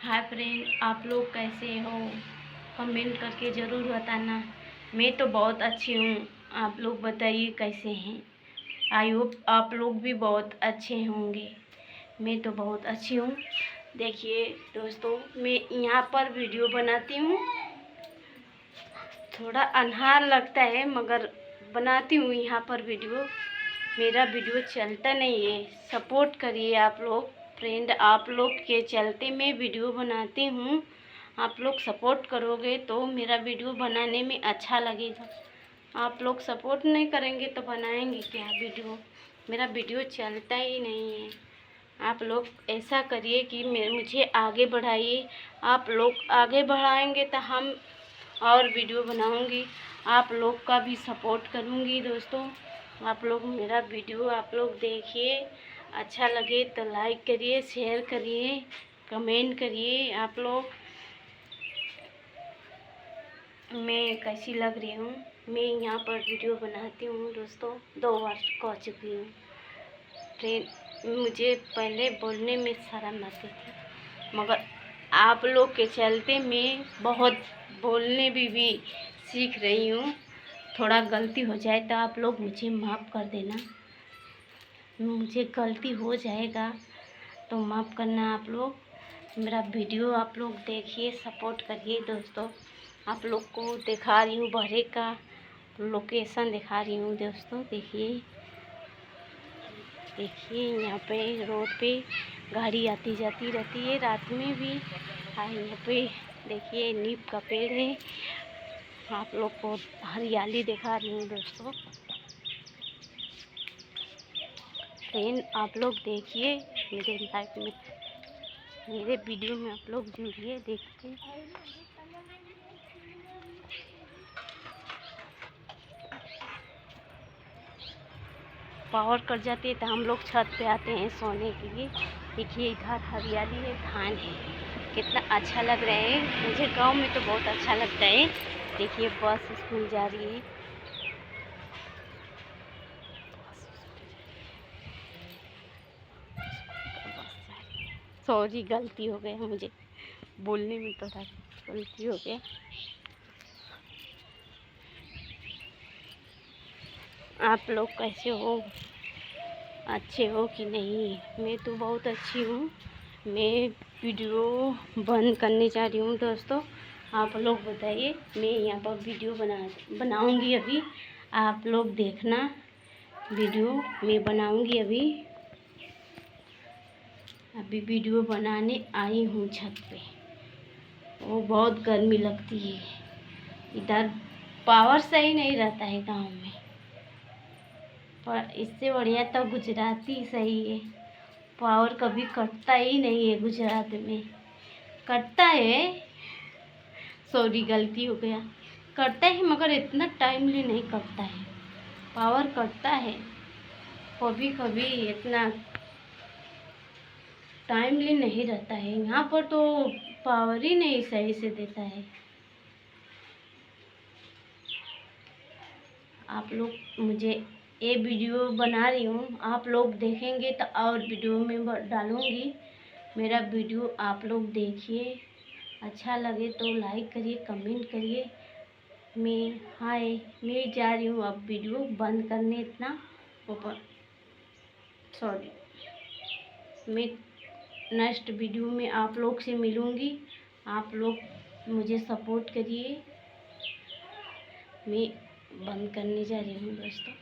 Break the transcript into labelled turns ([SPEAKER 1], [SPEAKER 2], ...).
[SPEAKER 1] Hi friend, आप लोग कैसे हो? कमेंट करके ज़रूर बताना। मैं तो बहुत अच्छी हूँ, आप लोग बताइए कैसे हैं। आई होप आप लोग भी बहुत अच्छे होंगे। मैं तो बहुत अच्छी हूँ। देखिए दोस्तों, मैं यहाँ पर वीडियो बनाती हूँ। थोड़ा अन्हार लगता है मगर बनाती हूँ यहाँ पर वीडियो। मेरा वीडियो चलता नहीं है, सपोर्ट करिए आप लोग। फ्रेंड, आप लोग के चलते मैं वीडियो बनाती हूँ। आप लोग सपोर्ट करोगे तो मेरा वीडियो बनाने में अच्छा लगेगा। आप लोग सपोर्ट नहीं करेंगे तो बनाएंगे क्या वीडियो? मेरा वीडियो चलता ही नहीं है। आप लोग ऐसा करिए कि मुझे आगे बढ़ाइए। आप लोग आगे बढ़ाएंगे तो हम और वीडियो बनाऊंगी। आप लोग का भी सपोर्ट करूंगी दोस्तों। आप लोग मेरा वीडियो आप लोग देखिए, अच्छा लगे तो लाइक करिए, शेयर करिए, कमेंट करिए। आप लोग मैं कैसी लग रही हूँ? मैं यहाँ पर वीडियो बनाती हूँ दोस्तों, 2 वर्ष कह चुकी हूँ। फिर मुझे पहले बोलने में शर्म आती थी, मगर आप लोग के चलते मैं बहुत बोलने भी सीख रही हूँ। थोड़ा गलती हो जाए तो आप लोग मुझे माफ़ कर देना। मुझे गलती हो जाएगा तो माफ़ करना आप लोग। मेरा वीडियो आप लोग देखिए, सपोर्ट करिए दोस्तों। आप लोग को दिखा रही हूँ बहरे का लोकेशन दिखा रही हूँ दोस्तों। देखिए यहाँ पे रोड पे गाड़ी आती जाती रहती है, रात में भी। यहाँ पे देखिए नीम का पेड़ है। आप लोग को हरियाली दिखा रही हूँ दोस्तों। फ्रेंड, आप लोग देखिए मेरे लाइफ में, मेरे वीडियो में आप लोग जुड़िए, देखिए। पावर कट जाती है तो हम लोग छत पे आते हैं सोने के लिए। देखिए इधर हरियाली है, धान है, कितना अच्छा लग रहा है। मुझे गांव में तो बहुत अच्छा लगता है। देखिए बस स्कूल जा रही है। सॉरी, गलती हो गया मुझे बोलने में, थोड़ा गलती हो गया। आप लोग कैसे हो? अच्छे हो कि नहीं? मैं तो बहुत अच्छी हूँ। मैं वीडियो बंद करने जा रही हूँ दोस्तों। आप लोग बताइए। मैं यहाँ पर वीडियो बनाऊँगी अभी। आप लोग देखना वीडियो मैं बनाऊँगी अभी वीडियो बनाने आई हूँ छत पे। वो बहुत गर्मी लगती है। इधर पावर सही नहीं रहता है गांव में, पर इससे बढ़िया तो गुजराती सही है। पावर कभी कटता ही नहीं है गुजरात में। कटता है, सॉरी गलती हो गया, कटता है मगर इतना टाइमली नहीं कटता है। पावर कटता है कभी कभी, इतना टाइमली नहीं रहता है। यहाँ पर तो पावर ही नहीं सही से देता है। आप लोग मुझे ये वीडियो बना रही हूँ, आप लोग देखेंगे तो और वीडियो में डालूँगी। मेरा वीडियो आप लोग देखिए, अच्छा लगे तो लाइक करिए, कमेंट करिए। मैं जा रही हूँ अब वीडियो बंद करने। इतना ऊपर सॉरी, मैं नेक्स्ट वीडियो में आप लोग से मिलूँगी। आप लोग मुझे सपोर्ट करिए। मैं बंद करने जा रही हूँ दोस्तों।